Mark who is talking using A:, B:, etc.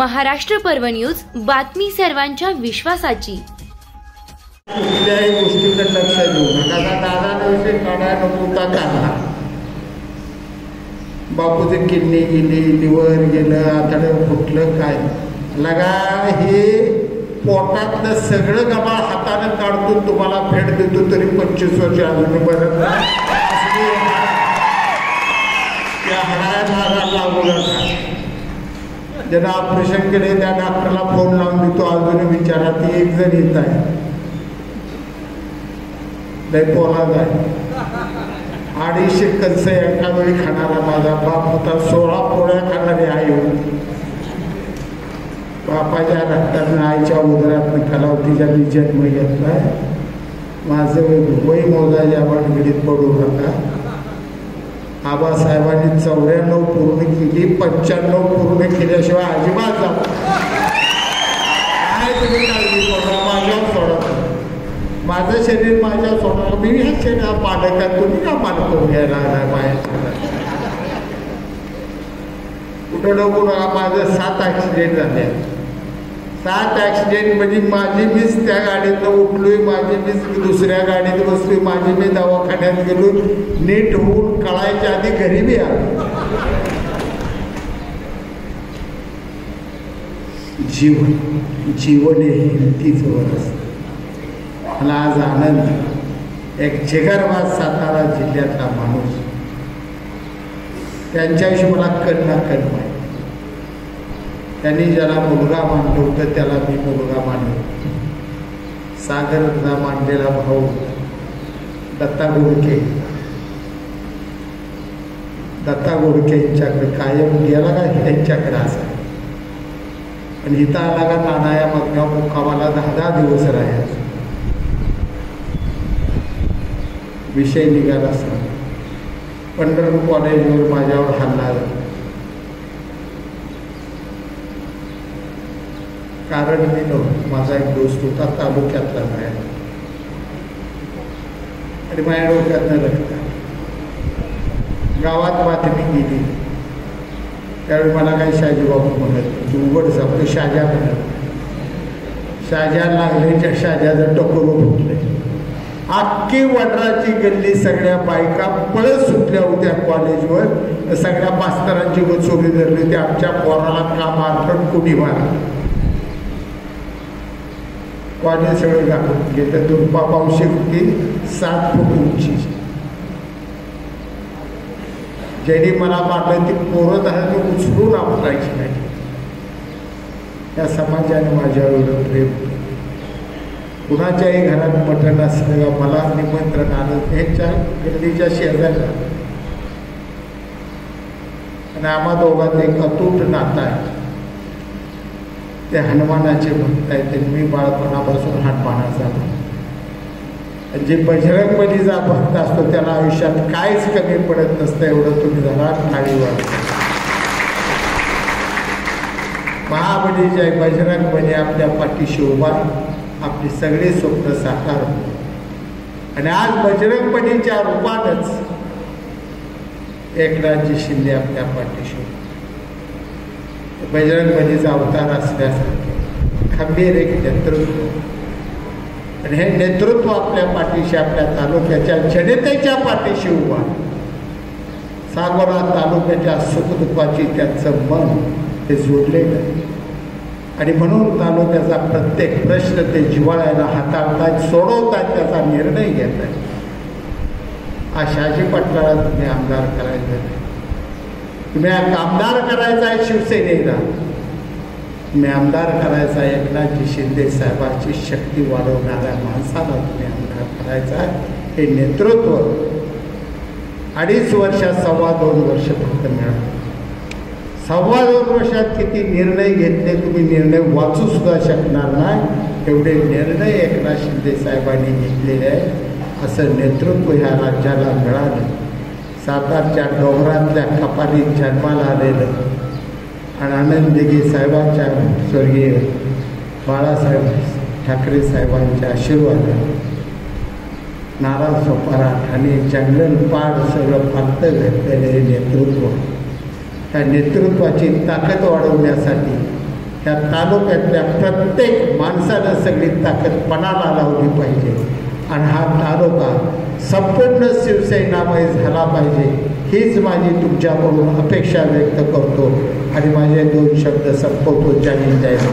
A: महाराष्ट्र पर्व न्यूज, बातमी सर्वांच्या विश्वासाची।
B: कुठल्याही गोष्टीकडे लक्ष देऊ नका। दादा विषय काढायला नव्हता काढला, बापूचे किडनी गेली, लिव्हर गेलं, आतडं फुटलं, काय लगा हे पोटातलं सगळं गबाळ हाताने काढतो, तुम्हाला भेट देतो तरी 25 वर्ष अजून बरं त्या हरायला लागू नका। ज्यांना ऑपरेशन केले त्या डॉक्टरला फोन लावून देतो, अजून विचारा ती एक जण येत आहे, लय पोलाद आहे, 250 कंस एका वेळी खाणारा माझा बाप होता, 16 पोळ्या खाणारी आई होती। बापाच्या रक्तातनं आईच्या उदरातनं कलावतीच्या मी जन्म घेतलाय। माझं वय मोजायच्या भानगडीत पडू नका। आबासाहेबांनी 94 पूर्ण केली, 95 पूर्ण केल्याशिवाय अजिबात जात काय तुम्ही काळजी सोडा, माझ्यावर सोडा, माझं शरीर माझ्या सोडा, मी ह्या शरीर पालक आहे, तुम्ही का पालक घ्यायला बाहेर कुठं नको नका। माझं 7 ॲक्सिडेंट झाले, 7 ॲक्सिडेंट म्हणजे माझी मीच त्या गाडीतनं उठलोय, माझी मीच दुसऱ्या गाडीत बसलोय, माझी मी दवाखान्यात गेलो, नीट होऊन कळायच्या आधी घरी बी आलो। जीवन हे हिमतीजवळ असतं। मला आज आनंद, एक जिगरबाज सातारा जिल्ह्यातला माणूस, त्यांच्याविषयी मला कण माहिती। त्यांनी ज्याला मुलगा मानलं होतं त्याला मी मुलगा मानलो। सागरचा मानलेला भाऊ दत्ता गोडके यांच्याकडे कायम गेला का यांच्याकडे असा, आणि इथं आला का नानाया मधल्या मुक्कामाला 10 दिवस राहायचा। विषय निघाला असता, पंढरपूर कॉलेजवर माझ्यावर हल्ला झाला, कारण मी नव्हतो, माझा एक दोस्त होता तालुक्यातला बाहेर, आणि माझ्या डोक्यातनं रक्त गावात बातमी गेली। त्यावेळी मला काही शाजीबाबू म्हणत, तू उघड सांगतो शाजा म्हणत, शाजा लागल्याच्या शाजाचं टकोरं फुटले, अख्खी वडराची गल्ली सगळ्या बायका पळत सुटल्या होत्या कॉलेजवर, सगळ्या मास्तरांची वचोरी धरली होती, आमच्या पोराला का मारतात, कुणी मारत, कॉलेज सगळं घालून घेतलं। दुर्पा पावशी होती, 7 फूट उंचीची, ज्यांनी मला मारलं ती पोरं झाली उचलून आपलायची नाही। त्या समाजाने माझ्यावर प्रेम, कुणाच्याही घरात मटण असलं मला निमंत्रण आलं, त्यांच्या गल्लीच्या शेजारला, आणि आम्हा दोघांत एक अतूट नातं आहे। ते हनुमानाचे भक्त आहेत, मी बाळपणापासून हनुमानाचा भक्त। जे बजरंगबलीचा भक्त असतो त्याला आयुष्यात काहीच कमी पडत नसतं, एवढं तुम्ही जरा टाळी वाजवा। महाबलीच्या बजरंगबली आपल्या पाठीशी उभा, आपली सगळी स्वप्न साकार होत, आणि आज बजरंगबलीच्या रूपानंच एकनाथजी शिंदे आपल्या पाठीशी, बजरंगबलीचा अवतार असल्यासारखे खंबीर एक नेतृत्व, आणि हे नेतृत्व आपल्या पाठीशी, आपल्या तालुक्याच्या जनतेच्या पाठीशी उभा। सागोरा तालुक्याच्या सुखदुःखाची त्यांचं मन हे जोडलेलं आहे, आणि म्हणून तालुक्याचा प्रत्येक प्रश्न ते जिव्हाळ्याला हाताळतात, सोडवतात, त्याचा निर्णय घेत आहेत। आज शहाजी पाटलाला तुम्ही आमदार करायचं नाही, तुम्ही आमदार करायचा आहे शिवसेनेला, तुम्ही आमदार करायचा आहे एकनाथजी शिंदे साहेबांची शक्ती वाढवणाऱ्या माणसाला तुम्ही आमदार करायचा आहे। हे नेतृत्व 2.5 वर्षात 2.25 वर्ष फक्त मिळालं। 2.25 वर्षात किती निर्णय घेतले तुम्ही निर्णय वाचू सुद्धा शकणार नाही, एवढे निर्णय एकनाथ शिंदे साहेबांनी घेतलेले आहे। असं नेतृत्व ह्या राज्याला मिळालं। सातारच्या डोंगरातल्या कपालीत जन्माला आलेलं, आणि आनंदगी साहेबांच्या स्वर्गीय बाळासाहेब ठाकरे साहेबांच्या आशीर्वादाने नाराज सोपारात आणि जंगल पाड सगळं पालतं घातलेलं हे नेतृत्व, त्या नेतृत्वाची ताकद वाढवण्यासाठी ह्या तालुक्यातल्या प्रत्येक माणसानं सगळी ताकद पणाला लावली पाहिजे आणि हा तालुका संपूर्ण शिवसेनामय झाला पाहिजे हीच माझी तुमच्याकडून अपेक्षा व्यक्त करतो आणि माझे 2 शब्द संपवतो. जय हिंद, जय भारत.